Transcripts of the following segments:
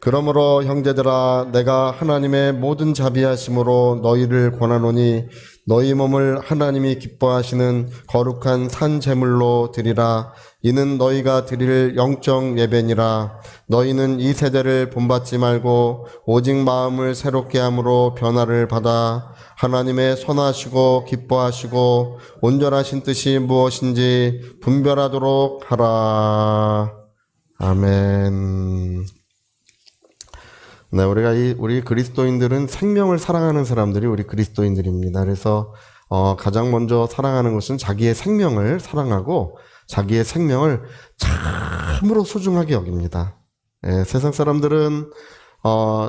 그러므로 형제들아 내가 하나님의 모든 자비하심으로 너희를 권하노니 너희 몸을 하나님이 기뻐하시는 거룩한 산 제물로 드리라. 이는 너희가 드릴 영적 예배니라. 너희는 이 세대를 본받지 말고 오직 마음을 새롭게 함으로 변화를 받아 하나님의 선하시고 기뻐하시고 온전하신 뜻이 무엇인지 분별하도록 하라. 아멘. 네, 우리 그리스도인들은 생명을 사랑하는 사람들이 우리 그리스도인들입니다. 그래서 가장 먼저 사랑하는 것은 자기의 생명을 사랑하고 자기의 생명을 참으로 소중하게 여깁니다. 예, 세상 사람들은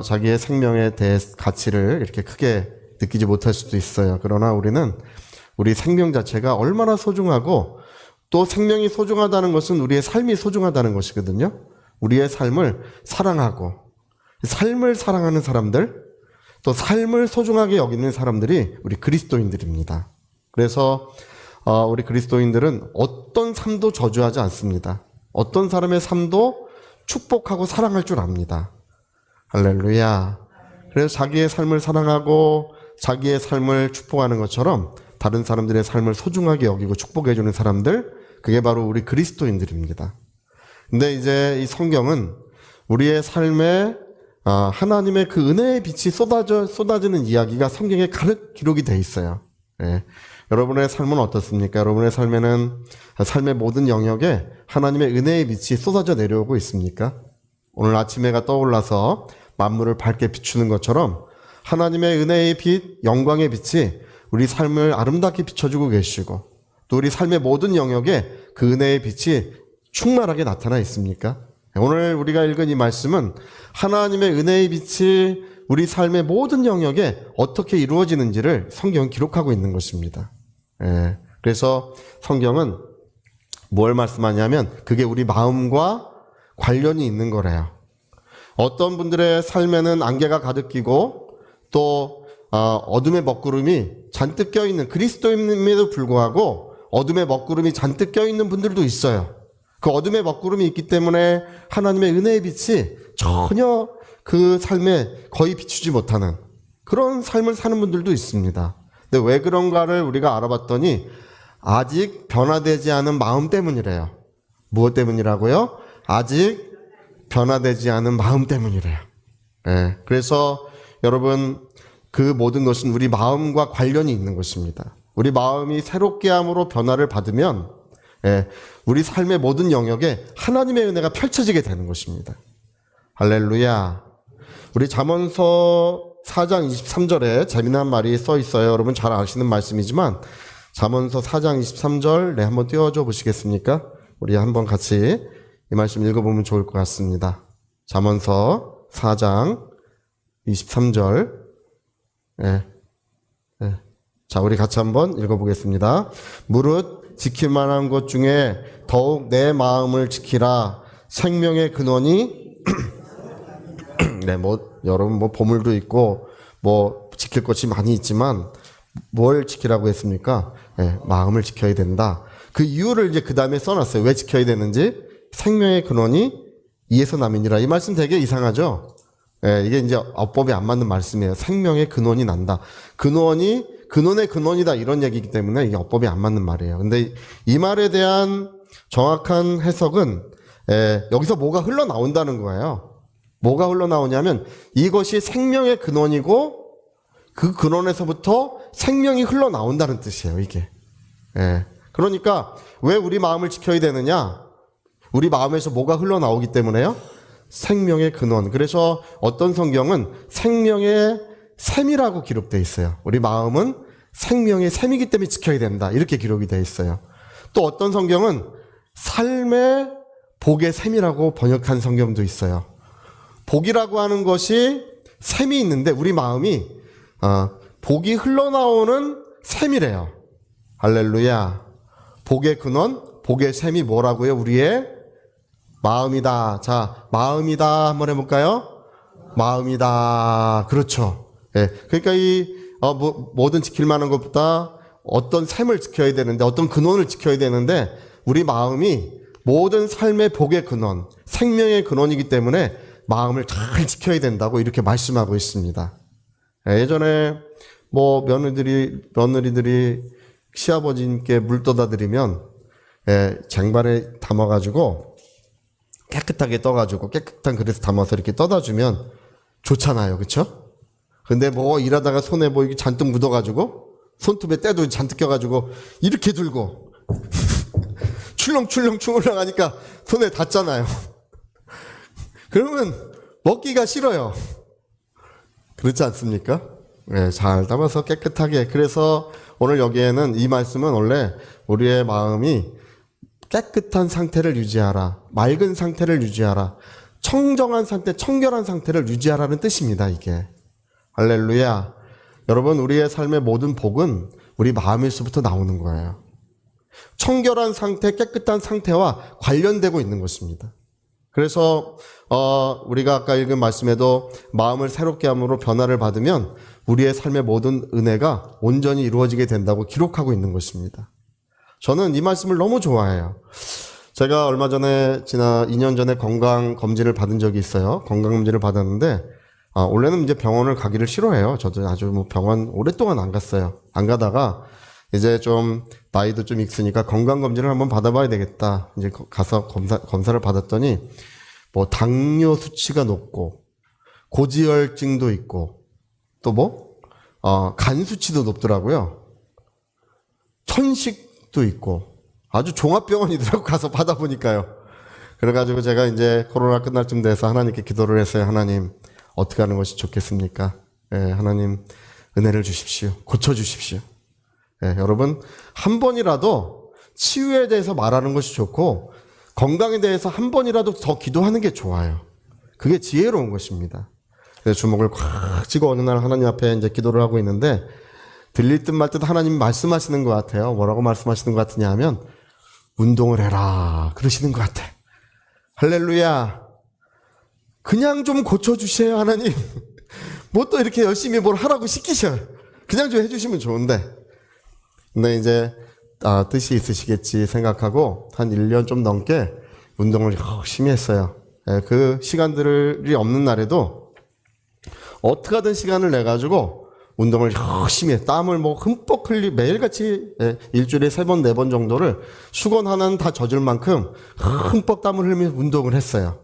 자기의 생명에 대해 가치를 이렇게 크게 느끼지 못할 수도 있어요. 그러나 우리는 우리 생명 자체가 얼마나 소중하고 또 생명이 소중하다는 것은 우리의 삶이 소중하다는 것이거든요. 우리의 삶을 사랑하고 삶을 사랑하는 사람들, 또 삶을 소중하게 여기는 사람들이 우리 그리스도인들입니다. 그래서 우리 그리스도인들은 어떤 삶도 저주하지 않습니다. 어떤 사람의 삶도 축복하고 사랑할 줄 압니다. 할렐루야. 그래서 자기의 삶을 사랑하고 자기의 삶을 축복하는 것처럼 다른 사람들의 삶을 소중하게 여기고 축복해주는 사람들, 그게 바로 우리 그리스도인들입니다. 근데 이제 이 성경은 우리의 삶에 하나님의 그 은혜의 빛이 쏟아지는 이야기가 성경에 가득 기록이 돼 있어요. 예. 여러분의 삶은 어떻습니까? 여러분의 삶에는 삶의 모든 영역에 하나님의 은혜의 빛이 쏟아져 내려오고 있습니까? 오늘 아침 해가 떠올라서 만물을 밝게 비추는 것처럼 하나님의 은혜의 빛, 영광의 빛이 우리 삶을 아름답게 비춰주고 계시고 또 우리 삶의 모든 영역에 그 은혜의 빛이 충만하게 나타나 있습니까? 오늘 우리가 읽은 이 말씀은 하나님의 은혜의 빛이 우리 삶의 모든 영역에 어떻게 이루어지는지를 성경은 기록하고 있는 것입니다. 예, 그래서 성경은 뭘 말씀하냐면 그게 우리 마음과 관련이 있는 거래요. 어떤 분들의 삶에는 안개가 가득 끼고 또 어둠의 먹구름이 잔뜩 껴있는, 그리스도인임에도 불구하고 어둠의 먹구름이 잔뜩 껴있는 분들도 있어요. 그 어둠의 먹구름이 있기 때문에 하나님의 은혜의 빛이 전혀 그 삶에 거의 비추지 못하는 그런 삶을 사는 분들도 있습니다. 근데 왜 그런가를 우리가 알아봤더니 아직 변화되지 않은 마음 때문이래요. 무엇 때문이라고요? 아직 변화되지 않은 마음 때문이래요. 네, 그래서 여러분 그 모든 것은 우리 마음과 관련이 있는 것입니다. 우리 마음이 새롭게 함으로 변화를 받으면 우리 삶의 모든 영역에 하나님의 은혜가 펼쳐지게 되는 것입니다. 할렐루야. 우리 잠언서 4장 23절에 재미난 말이 써 있어요. 여러분 잘 아시는 말씀이지만 잠언서 4장 23절 한번 띄워줘 보시겠습니까? 우리 한번 같이 이 말씀 읽어보면 좋을 것 같습니다. 잠언서 4장 23절. 자, 우리 같이 한번 읽어보겠습니다. 무릇 지킬 만한 것 중에 더욱 내 마음을 지키라. 생명의 근원이 네, 여러분 보물도 있고 지킬 것이 많이 있지만 뭘 지키라고 했습니까? 마음을 지켜야 된다. 그 이유를 이제 그 다음에 써놨어요. 왜 지켜야 되는지. 생명의 근원이 이에서 남이니라. 이 말씀 되게 이상하죠? 이게 이제 어법에 안 맞는 말씀이에요. 생명의 근원이 난다. 근원의 근원이다. 이런 얘기이기 때문에 이게 어법에 안 맞는 말이에요. 근데 이 말에 대한 정확한 해석은 여기서 뭐가 흘러나온다는 거예요. 뭐가 흘러나오냐면 이것이 생명의 근원이고 그 근원에서부터 생명이 흘러나온다는 뜻이에요. 이게. 그러니까 왜 우리 마음을 지켜야 되느냐? 우리 마음에서 뭐가 흘러나오기 때문에요? 생명의 근원. 그래서 어떤 성경은 생명의 샘이라고 기록되어 있어요. 우리 마음은 생명의 샘이기 때문에 지켜야 된다. 이렇게 기록이 되어 있어요. 또 어떤 성경은 삶의 복의 샘이라고 번역한 성경도 있어요. 복이라고 하는 것이 샘이 있는데 우리 마음이 복이 흘러나오는 샘이래요. 할렐루야. 복의 근원, 복의 샘이 뭐라고요? 우리의 마음이다. 자, 마음이다. 한번 해볼까요? 마음이다. 그렇죠. 그러니까 뭐든 지킬 만한 것보다 어떤 샘을 지켜야 되는데, 어떤 근원을 지켜야 되는데, 우리 마음이 모든 삶의 복의 근원, 생명의 근원이기 때문에 마음을 잘 지켜야 된다고 이렇게 말씀하고 있습니다. 예전에 뭐 며느리들이 시아버지님께 물 떠다 드리면 쟁반에 담아가지고 깨끗하게 떠가지고 깨끗한 그릇에 담아서 이렇게 떠다 주면 좋잖아요, 그렇죠? 근데 뭐 일하다가 손에 뭐 이게 잔뜩 묻어가지고 손톱에 때도 잔뜩 껴가지고 이렇게 들고 출렁출렁 하니까 손에 닿잖아요. 그러면 먹기가 싫어요. 그렇지 않습니까? 네, 잘 담아서 깨끗하게. 그래서 오늘 여기에는 이 말씀은 원래 우리의 마음이 깨끗한 상태를 유지하라, 맑은 상태를 유지하라, 청정한 상태, 청결한 상태를 유지하라는 뜻입니다. 이게 할렐루야. 여러분, 우리의 삶의 모든 복은 우리 마음에서부터 나오는 거예요. 청결한 상태, 깨끗한 상태와 관련되고 있는 것입니다. 그래서 우리가 아까 읽은 말씀에도 마음을 새롭게 함으로 변화를 받으면 우리의 삶의 모든 은혜가 온전히 이루어지게 된다고 기록하고 있는 것입니다. 저는 이 말씀을 너무 좋아해요. 제가 얼마 전에 2년 전에 건강검진을 받은 적이 있어요. 건강검진을 받았는데 원래는 이제 병원을 가기를 싫어해요. 저도 아주 뭐 병원 오랫동안 안 갔어요. 안 가다가 이제 좀 나이도 좀 있으니까 건강검진을 한번 받아봐야 되겠다. 이제 가서 검사를 받았더니 뭐 당뇨 수치가 높고 고지혈증도 있고 또 간 수치도 높더라고요. 천식도 있고 아주 종합병원이더라고. 가서 받아보니까요. 그래가지고 제가 이제 코로나 끝날 쯤 돼서 하나님께 기도를 했어요. 하나님, 어떻게 하는 것이 좋겠습니까? 하나님 은혜를 주십시오. 고쳐주십시오. 여러분, 한 번이라도 치유에 대해서 말하는 것이 좋고 건강에 대해서 한 번이라도 더 기도하는 게 좋아요. 그게 지혜로운 것입니다. 그래서 주먹을 콱 쥐고 어느 날 하나님 앞에 이제 기도를 하고 있는데 들릴 듯 말 듯 하나님 말씀하시는 것 같아요. 뭐라고 말씀하시는 것 같으냐 하면 운동을 해라 그러시는 것 같아. 할렐루야. 그냥 좀 고쳐주세요, 하나님. 뭐 또 이렇게 열심히 뭘 하라고 시키셔요. 그냥 좀 해주시면 좋은데. 근데 이제 뜻이 있으시겠지 생각하고 한 1년 좀 넘게 운동을 열심히 했어요. 그 시간들이 없는 날에도 어떻게 하든 시간을 내가지고 운동을 열심히 해. 땀을 뭐 흠뻑 매일같이 일주일에 3번, 4번 정도를 수건 하나는 다 젖을 만큼 흠뻑 땀을 흘리면서 운동을 했어요.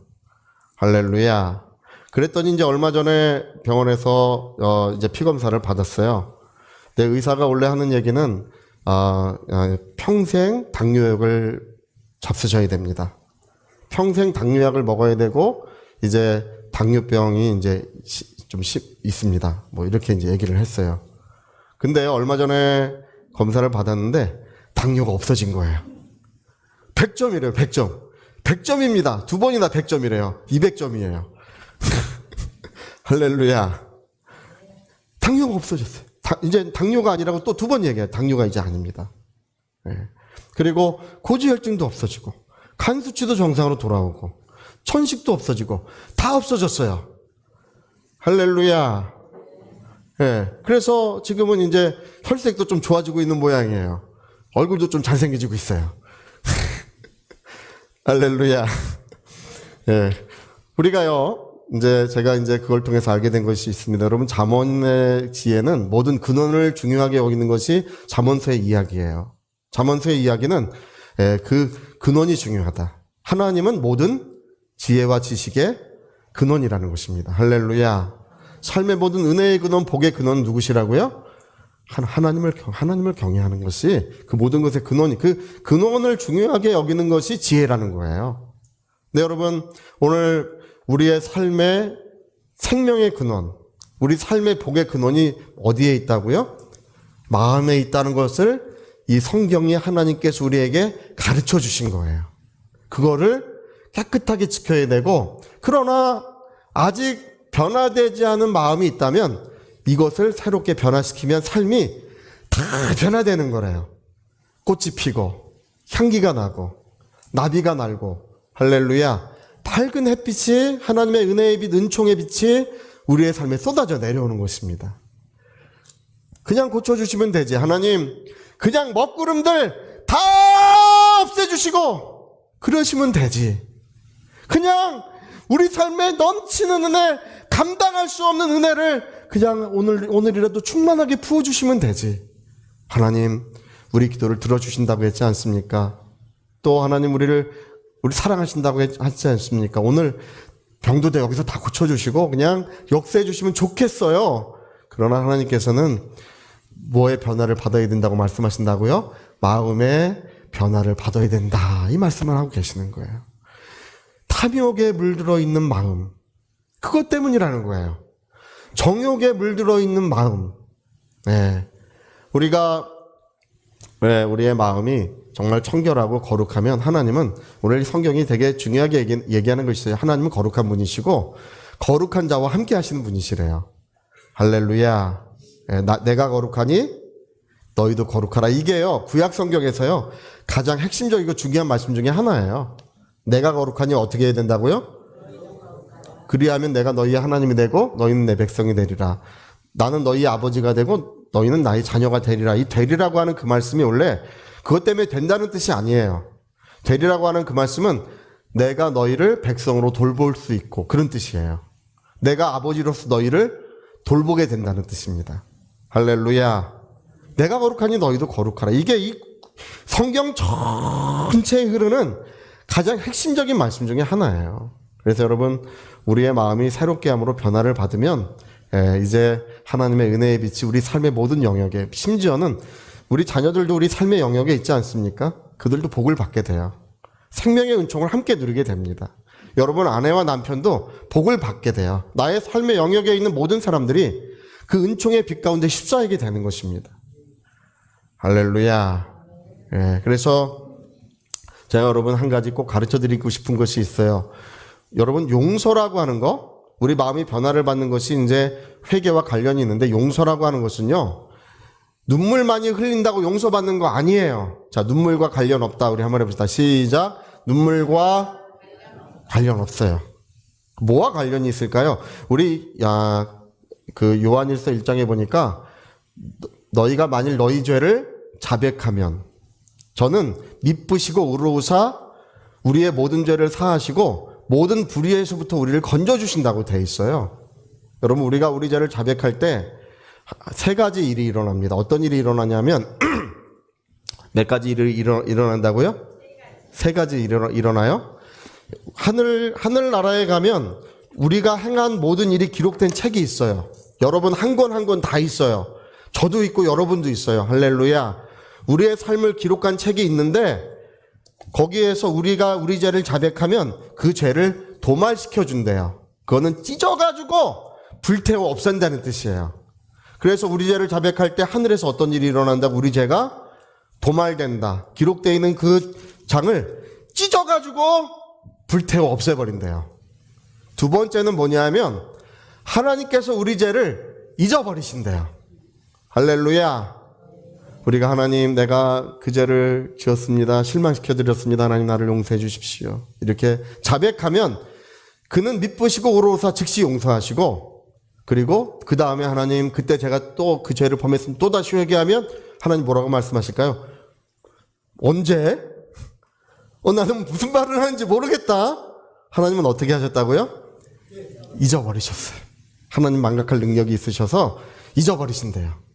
할렐루야. 그랬더니 이제 얼마 전에 병원에서 이제 피 검사를 받았어요. 내 의사가 원래 하는 얘기는 평생 당뇨약을 잡수셔야 됩니다. 평생 당뇨약을 먹어야 되고 이제 당뇨병이 이제 좀 있습니다. 뭐 이렇게 이제 얘기를 했어요. 근데 얼마 전에 검사를 받았는데 당뇨가 없어진 거예요. 100점이래요. 100점. 100점입니다. 2번이나 100점이래요. 200점이에요. 할렐루야. 당뇨가 없어졌어요. 이제 당뇨가 아니라고 또 2번 얘기해요. 당뇨가 이제 아닙니다. 그리고 고지혈증도 없어지고 간 수치도 정상으로 돌아오고 천식도 없어지고 다 없어졌어요. 할렐루야. 그래서 지금은 이제 혈색도 좀 좋아지고 있는 모양이에요. 얼굴도 좀 잘생겨지고 있어요. 할렐루야. 우리가요, 제가 그걸 통해서 알게 된 것이 있습니다. 여러분, 잠언의 지혜는 모든 근원을 중요하게 여기는 것이 잠언서의 이야기예요. 잠언서의 이야기는 그 근원이 중요하다. 하나님은 모든 지혜와 지식의 근원이라는 것입니다. 할렐루야. 삶의 모든 은혜의 근원, 복의 근원 누구시라고요? 하나님을 경외하는 것이 그 모든 것의 근원이, 그 근원을 중요하게 여기는 것이 지혜라는 거예요. 네, 여러분, 오늘 우리의 삶의 생명의 근원, 우리 삶의 복의 근원이 어디에 있다고요? 마음에 있다는 것을 이 성경이 하나님께서 우리에게 가르쳐 주신 거예요. 그거를 깨끗하게 지켜야 되고, 그러나 아직 변화되지 않은 마음이 있다면 이것을 새롭게 변화시키면 삶이 다 변화되는 거래요. 꽃이 피고 향기가 나고 나비가 날고, 할렐루야, 밝은 햇빛이, 하나님의 은혜의 빛, 은총의 빛이 우리의 삶에 쏟아져 내려오는 것입니다. 그냥 고쳐주시면 되지. 하나님, 그냥 먹구름들 다 없애주시고 그러시면 되지. 그냥 우리 삶에 넘치는 은혜, 감당할 수 없는 은혜를 그냥 오늘이라도 충만하게 부어주시면 되지. 하나님, 우리 기도를 들어주신다고 했지 않습니까? 또 하나님 우리 사랑하신다고 하지 않습니까? 오늘 병도 여기서 다 고쳐주시고 그냥 역사해 주시면 좋겠어요. 그러나 하나님께서는 뭐의 변화를 받아야 된다고 말씀하신다고요? 마음의 변화를 받아야 된다. 이 말씀을 하고 계시는 거예요. 탐욕에 물들어 있는 마음, 그것 때문이라는 거예요. 정욕에 물들어 있는 마음. 우리의 마음이 정말 청결하고 거룩하면 하나님은, 오늘 성경이 되게 중요하게 얘기하는 것이 있어요. 하나님은 거룩한 분이시고 거룩한 자와 함께 하시는 분이시래요. 할렐루야. 내가 거룩하니 너희도 거룩하라. 이게요, 구약 성경에서요 가장 핵심적이고 중요한 말씀 중에 하나예요. 내가 거룩하니 어떻게 해야 된다고요? 그리하면 내가 너희의 하나님이 되고 너희는 내 백성이 되리라. 나는 너희의 아버지가 되고 너희는 나의 자녀가 되리라. 이 되리라고 하는 그 말씀이 원래 그것 때문에 된다는 뜻이 아니에요. 되리라고 하는 그 말씀은 내가 너희를 백성으로 돌볼 수 있고 그런 뜻이에요. 내가 아버지로서 너희를 돌보게 된다는 뜻입니다. 할렐루야. 내가 거룩하니 너희도 거룩하라. 이게 이 성경 전체에 흐르는 가장 핵심적인 말씀 중에 하나예요. 그래서 여러분, 우리의 마음이 새롭게 함으로 변화를 받으면 이제 하나님의 은혜의 빛이 우리 삶의 모든 영역에, 심지어는 우리 자녀들도 우리 삶의 영역에 있지 않습니까? 그들도 복을 받게 돼요. 생명의 은총을 함께 누리게 됩니다. 여러분 아내와 남편도 복을 받게 돼요. 나의 삶의 영역에 있는 모든 사람들이 그 은총의 빛 가운데 휩싸이게 되는 것입니다. 할렐루야. 그래서 제가 여러분 한 가지 꼭 가르쳐 드리고 싶은 것이 있어요. 여러분, 용서라고 하는 거, 우리 마음이 변화를 받는 것이 이제 회개와 관련이 있는데, 용서라고 하는 것은요, 눈물 많이 흘린다고 용서받는 거 아니에요. 자, 눈물과 관련 없다. 우리 한번 해봅시다. 시작. 눈물과 관련 없어요. 뭐와 관련이 있을까요? 우리 그 요한일서 1장에 보니까 너희가 만일 너희 죄를 자백하면 저는 미쁘시고 의로우사 우리의 모든 죄를 사하시고 모든 불의에서부터 우리를 건져주신다고 돼 있어요. 여러분, 우리가 우리 죄를 자백할 때 세 가지 일이 일어납니다. 어떤 일이 일어나냐면 몇 가지 일이 일어난다고요? 세 가지 일어나요. 하늘나라에 가면 우리가 행한 모든 일이 기록된 책이 있어요. 여러분 한 권 한 권 다 있어요. 저도 있고 여러분도 있어요. 할렐루야. 우리의 삶을 기록한 책이 있는데 거기에서 우리가 우리 죄를 자백하면 그 죄를 도말시켜 준대요. 그거는 찢어가지고 불태워 없앤다는 뜻이에요. 그래서 우리 죄를 자백할 때 하늘에서 어떤 일이 일어난다고? 우리 죄가 도말된다. 기록되어 있는 그 장을 찢어가지고 불태워 없애버린대요. 두 번째는 뭐냐면 하나님께서 우리 죄를 잊어버리신대요. 할렐루야. 우리가 하나님, 내가 그 죄를 지었습니다. 실망시켜드렸습니다. 하나님, 나를 용서해 주십시오. 이렇게 자백하면 그는 미쁘시고 의로우사 즉시 용서하시고, 그리고 그 다음에 하나님, 그때 제가 또 그 죄를 범했으면 또 다시 회개하면 하나님 뭐라고 말씀하실까요? 언제? 나는 무슨 말을 하는지 모르겠다. 하나님은 어떻게 하셨다고요? 잊어버리셨어요. 하나님 망각할 능력이 있으셔서 잊어버리신대요.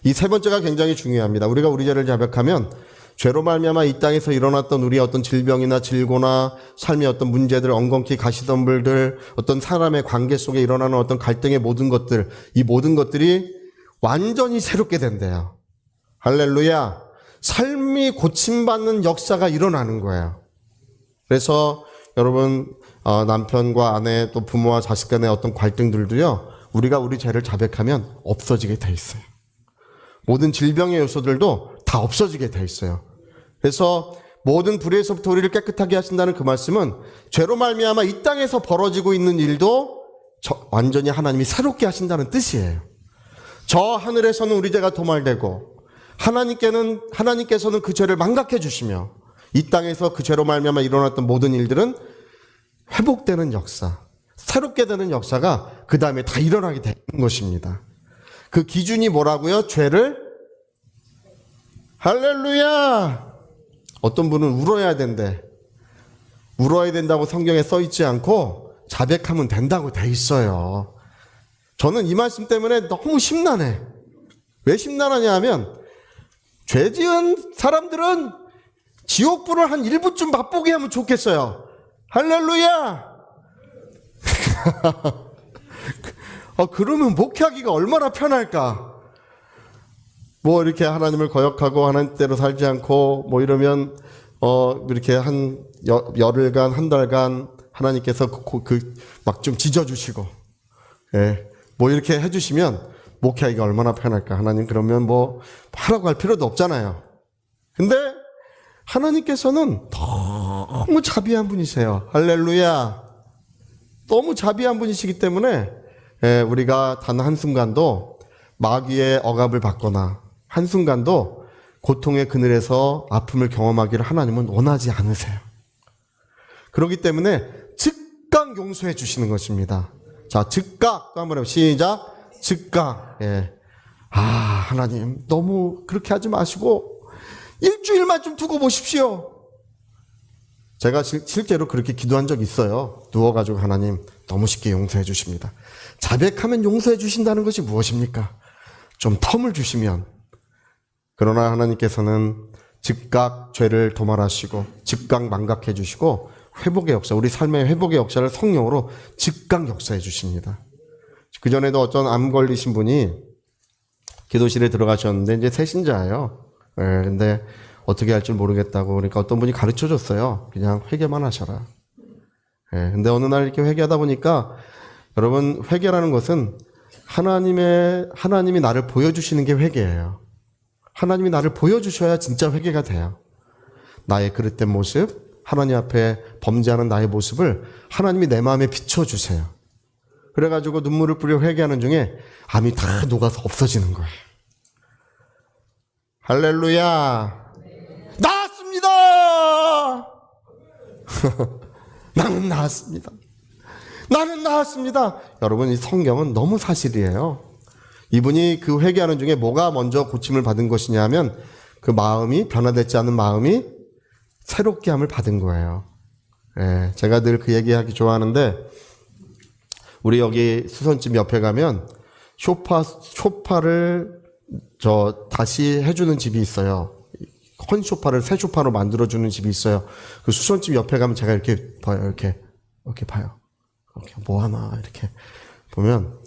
이 세 번째가 굉장히 중요합니다. 우리가 우리 죄를 자백하면 죄로 말미암아 이 땅에서 일어났던 우리의 어떤 질병이나 질고나 삶의 어떤 문제들, 엉겅퀴 가시던 불들, 어떤 사람의 관계 속에 일어나는 어떤 갈등의 모든 것들, 이 모든 것들이 완전히 새롭게 된대요. 할렐루야. 삶이 고침받는 역사가 일어나는 거예요. 그래서 여러분, 남편과 아내, 또 부모와 자식 간의 어떤 갈등들도요, 우리가 우리 죄를 자백하면 없어지게 돼 있어요. 모든 질병의 요소들도 다 없어지게 돼 있어요. 그래서 모든 불의에서부터 우리를 깨끗하게 하신다는 그 말씀은 죄로 말미암아 이 땅에서 벌어지고 있는 일도 완전히 하나님이 새롭게 하신다는 뜻이에요. 저 하늘에서는 우리 죄가 도말되고 하나님께서는 그 죄를 망각해 주시며 이 땅에서 그 죄로 말미암아 일어났던 모든 일들은 회복되는 역사, 새롭게 되는 역사가 그 다음에 다 일어나게 되는 것입니다. 그 기준이 뭐라고요? 죄를, 할렐루야. 어떤 분은 울어야 된대. 울어야 된다고 성경에 써 있지 않고 자백하면 된다고 돼 있어요. 저는 이 말씀 때문에 너무 심란해. 왜 심란하냐 하면 죄 지은 사람들은 지옥불을 한 1분쯤 맛보게 하면 좋겠어요. 할렐루야! 그러면 목회하기가 얼마나 편할까? 뭐 이렇게 하나님을 거역하고 하나님 대로 살지 않고 뭐 이러면 이렇게 한 열흘간 한 달간 하나님께서 막 좀 짖어주시고 뭐 이렇게 해주시면 목회하기가 얼마나 편할까? 하나님 그러면 뭐 하라고 할 필요도 없잖아요. 근데 하나님께서는 너무 자비한 분이세요. 할렐루야. 너무 자비한 분이시기 때문에 우리가 단 한순간도 마귀의 억압을 받거나 한순간도 고통의 그늘에서 아픔을 경험하기를 하나님은 원하지 않으세요. 그렇기 때문에 즉각 용서해 주시는 것입니다. 자, 즉각 또 한번 해요. 시작. 즉각. 하나님 너무 그렇게 하지 마시고 일주일만 좀 두고 보십시오. 제가 실제로 그렇게 기도한 적이 있어요. 누워가지고 하나님 너무 쉽게 용서해 주십니다. 자백하면 용서해 주신다는 것이 무엇입니까? 좀 텀을 주시면. 그러나 하나님께서는 즉각 죄를 도말하시고 즉각 망각해 주시고 회복의 역사, 우리 삶의 회복의 역사를 성령으로 즉각 역사해 주십니다. 그전에도 어떤 암 걸리신 분이 기도실에 들어가셨는데 이제 새신자예요. 근데 어떻게 할 줄 모르겠다고 그러니까 어떤 분이 가르쳐 줬어요. 그냥 회개만 하셔라. 근데 어느 날 이렇게 회개하다 보니까 여러분 회개라는 것은 하나님이 나를 보여주시는 게 회개예요. 하나님이 나를 보여주셔야 진짜 회개가 돼요. 나의 그릇된 모습, 하나님 앞에 범죄하는 나의 모습을 하나님이 내 마음에 비춰주세요. 그래가지고 눈물을 뿌려 회개하는 중에 암이 다 녹아서 없어지는 거예요. 할렐루야. 나았습니다. 나는 나았습니다. 나는 나았습니다. 여러분 이 성경은 너무 사실이에요. 이분이 그 회개하는 중에 뭐가 먼저 고침을 받은 것이냐 하면 그 마음이 변화되지 않은 마음이 새롭게 함을 받은 거예요. 제가 늘 그 얘기하기 좋아하는데 우리 여기 수선집 옆에 가면 쇼파를 다시 해주는 집이 있어요. 헌 쇼파를 새 쇼파로 만들어주는 집이 있어요. 그 수선집 옆에 가면 제가 이렇게 봐요. 이렇게 봐요. 이렇게 뭐 하나 이렇게 보면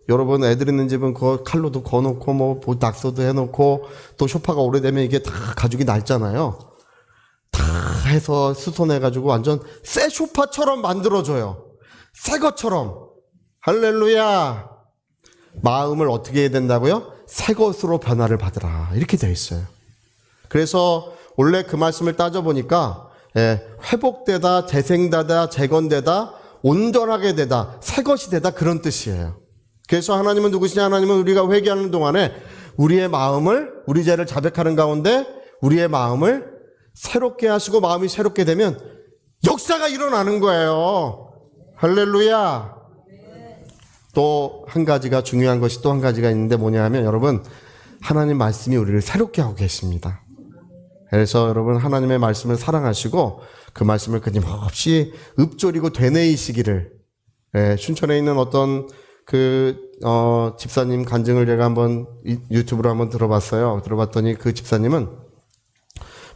여러분 애들 있는 집은 그 칼로도 거놓고 뭐 낙서도 해놓고 또 쇼파가 오래되면 이게 다 가죽이 낡잖아요. 다 해서 수선해가지고 완전 새 쇼파처럼 만들어줘요. 새 것처럼. 할렐루야. 마음을 어떻게 해야 된다고요? 새 것으로 변화를 받으라. 이렇게 되어 있어요. 그래서 원래 그 말씀을 따져보니까 회복되다, 재생되다, 재건되다, 온전하게 되다, 새 것이 되다 그런 뜻이에요. 그래서 하나님은 누구시냐? 하나님은 우리가 회개하는 동안에 우리의 마음을, 우리 죄를 자백하는 가운데 우리의 마음을 새롭게 하시고 마음이 새롭게 되면 역사가 일어나는 거예요. 할렐루야. 또 한 가지가 중요한 것이 또 한 가지가 있는데 뭐냐 하면 여러분 하나님 말씀이 우리를 새롭게 하고 계십니다. 그래서 여러분 하나님의 말씀을 사랑하시고 그 말씀을 끊임없이 읊조리고 되뇌이시기를 춘천에 있는 어떤 집사님 간증을 제가 한번 유튜브로 한번 들어봤어요. 들어봤더니 그 집사님은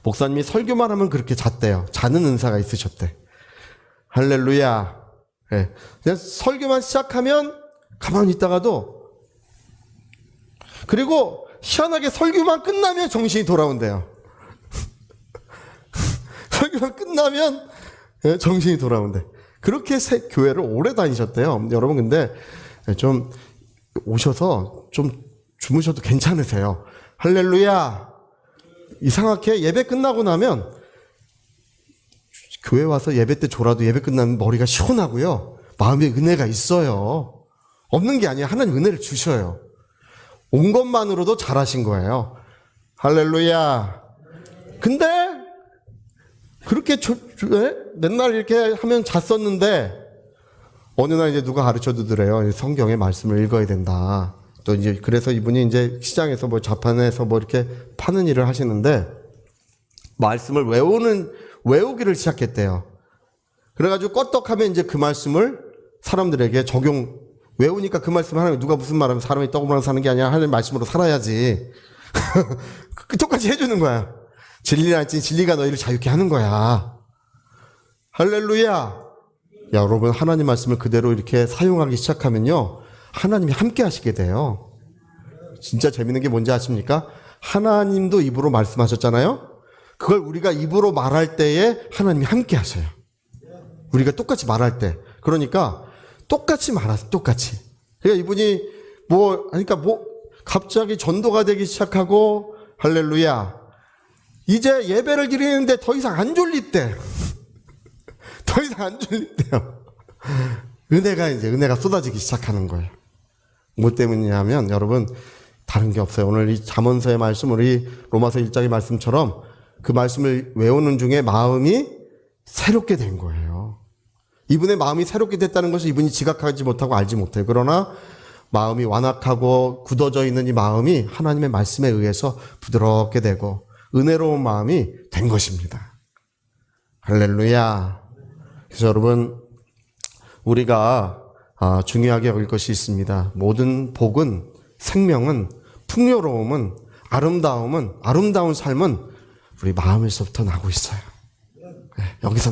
목사님이 설교만 하면 그렇게 잤대요. 자는 은사가 있으셨대. 할렐루야. 그냥 설교만 시작하면 가만히 있다가도 그리고 희한하게 설교만 끝나면 정신이 돌아온대요. 설교만 끝나면 정신이 돌아온대. 그렇게 교회를 오래 다니셨대요. 여러분 근데 좀 오셔서 좀 주무셔도 괜찮으세요. 할렐루야. 이상하게 예배 끝나고 나면 교회 와서 예배 때 졸아도 예배 끝나면 머리가 시원하고요. 마음에 은혜가 있어요. 없는 게 아니에요. 하나님 은혜를 주셔요. 온 것만으로도 잘하신 거예요. 할렐루야. 근데 그렇게 맨날 이렇게 하면 잤었는데 어느 날 이제 누가 가르쳐 주더래요. 성경의 말씀을 읽어야 된다. 또 이제 그래서 이분이 이제 시장에서 뭐 자판에서 뭐 이렇게 파는 일을 하시는데 말씀을 외우기를 시작했대요. 그래가지고 껐떡하면 이제 그 말씀을 사람들에게 외우니까 그 말씀 하나님 누가 무슨 말하면 사람이 떡으로만 사는 게 아니라 하나님 말씀으로 살아야지. 똑같이 해주는 거야. 진리는 알지 진리가 너희를 자유케 하는 거야. 할렐루야. 야, 여러분 하나님 말씀을 그대로 이렇게 사용하기 시작하면요. 하나님이 함께 하시게 돼요. 진짜 재밌는 게 뭔지 아십니까? 하나님도 입으로 말씀하셨잖아요. 그걸 우리가 입으로 말할 때에 하나님이 함께 하셔요. 우리가 똑같이 말할 때. 그러니까 똑같이 말하세요. 똑같이. 그러니까 이분이 갑자기 전도가 되기 시작하고 할렐루야. 이제 예배를 드리는데 더 이상 안 졸립대. 더 이상 안 졸립대요. 은혜가 쏟아지기 시작하는 거예요. 뭐 때문이냐면 여러분 다른 게 없어요. 오늘 이 잠언서의 말씀, 우리 로마서 1장의 말씀처럼 그 말씀을 외우는 중에 마음이 새롭게 된 거예요. 이분의 마음이 새롭게 됐다는 것을 이분이 지각하지 못하고 알지 못해요. 그러나 마음이 완악하고 굳어져 있는 이 마음이 하나님의 말씀에 의해서 부드럽게 되고 은혜로운 마음이 된 것입니다. 할렐루야. 그래서 여러분 우리가 중요하게 여길 것이 있습니다. 모든 복은, 생명은, 풍요로움은, 아름다운 삶은 우리 마음에서부터 나고 있어요. 네, 여기서.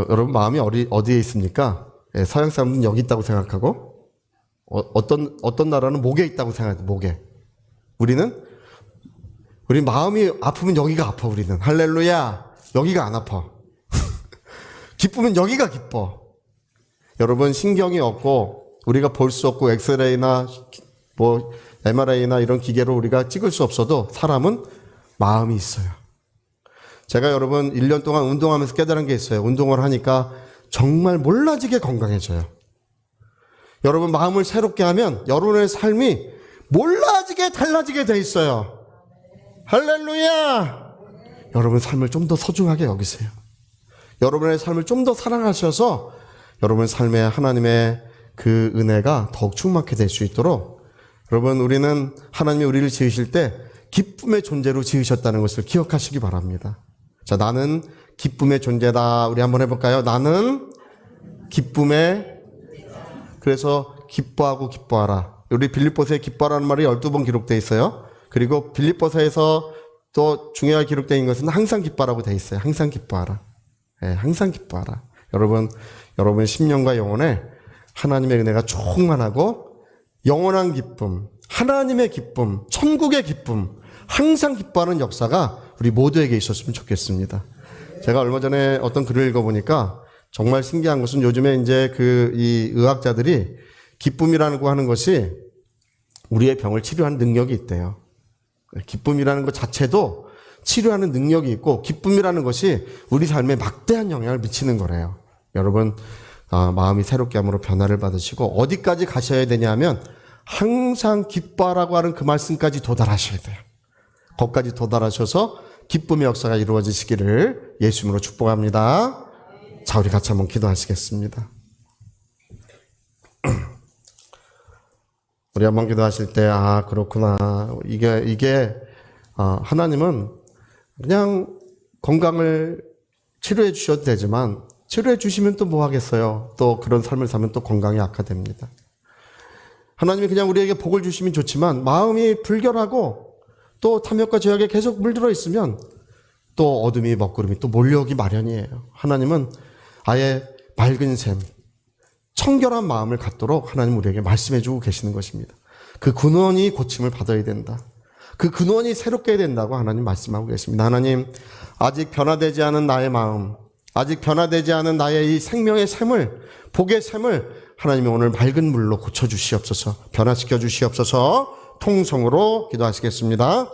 여러분 마음이 어디에 있습니까? 네, 서양 사람들은 여기 있다고 생각하고 어떤 나라는 목에 있다고 생각해요. 목에. 우리 마음이 아프면 여기가 아파. 우리는 할렐루야. 여기가 안 아파. 기쁘면 여기가 기뻐. 여러분 신경이 없고 우리가 볼 수 없고 엑스레이나 MRI나 이런 기계로 우리가 찍을 수 없어도 사람은 마음이 있어요. 제가 여러분 1년 동안 운동하면서 깨달은 게 있어요. 운동을 하니까 정말 몰라지게 건강해져요. 여러분 마음을 새롭게 하면 여러분의 삶이 몰라지게 달라지게 돼 있어요. 할렐루야. 여러분 삶을 좀 더 소중하게 여기세요. 여러분의 삶을 좀 더 사랑하셔서 여러분 삶에 하나님의 그 은혜가 더욱 충만하게 될 수 있도록 여러분 우리는 하나님이 우리를 지으실 때 기쁨의 존재로 지으셨다는 것을 기억하시기 바랍니다. 자, 나는 기쁨의 존재다. 우리 한번 해볼까요? 나는 그래서 기뻐하고 기뻐하라. 우리 빌립보서에 기뻐하라는 말이 12번 기록되어 있어요. 그리고 빌립보서에서 또 중요하게 기록되어 있는 것은 항상 기뻐하라고 되어 있어요. 항상 기뻐하라. 네, 항상 기뻐하라. 여러분 심령과 영혼에 하나님의 은혜가 충만하고 영원한 기쁨, 하나님의 기쁨, 천국의 기쁨, 항상 기뻐하는 역사가 우리 모두에게 있었으면 좋겠습니다. 제가 얼마 전에 어떤 글을 읽어보니까 정말 신기한 것은 요즘에 이제 이 의학자들이 기쁨이라는 거 하는 것이 우리의 병을 치료하는 능력이 있대요. 기쁨이라는 것 자체도 치료하는 능력이 있고 기쁨이라는 것이 우리 삶에 막대한 영향을 미치는 거래요. 여러분 마음이 새롭게 함으로 변화를 받으시고 어디까지 가셔야 되냐면 항상 기뻐하라고 하는 그 말씀까지 도달하셔야 돼요. 거기까지 도달하셔서 기쁨의 역사가 이루어지시기를 예수님으로 축복합니다. 자, 우리 같이 한번 기도하시겠습니다. 우리 한번 기도하실 때 그렇구나. 이게 하나님은 그냥 건강을 치료해 주셔도 되지만 치료해 주시면 또 뭐 하겠어요. 또 그런 삶을 사면 또 건강이 악화됩니다. 하나님이 그냥 우리에게 복을 주시면 좋지만 마음이 불결하고 또 탐욕과 죄악에 계속 물들어 있으면 또 어둠이 먹구름이 또 몰려오기 마련이에요. 하나님은 아예 맑은 샘, 청결한 마음을 갖도록 하나님 우리에게 말씀해 주고 계시는 것입니다. 그 근원이 고침을 받아야 된다. 그 근원이 새롭게 된다고 하나님 말씀하고 계십니다. 하나님, 아직 변화되지 않은 나의 마음, 아직 변화되지 않은 나의 이 생명의 샘을, 복의 샘을 하나님이 오늘 맑은 물로 고쳐주시옵소서, 변화시켜 주시옵소서. 통성으로 기도하시겠습니다.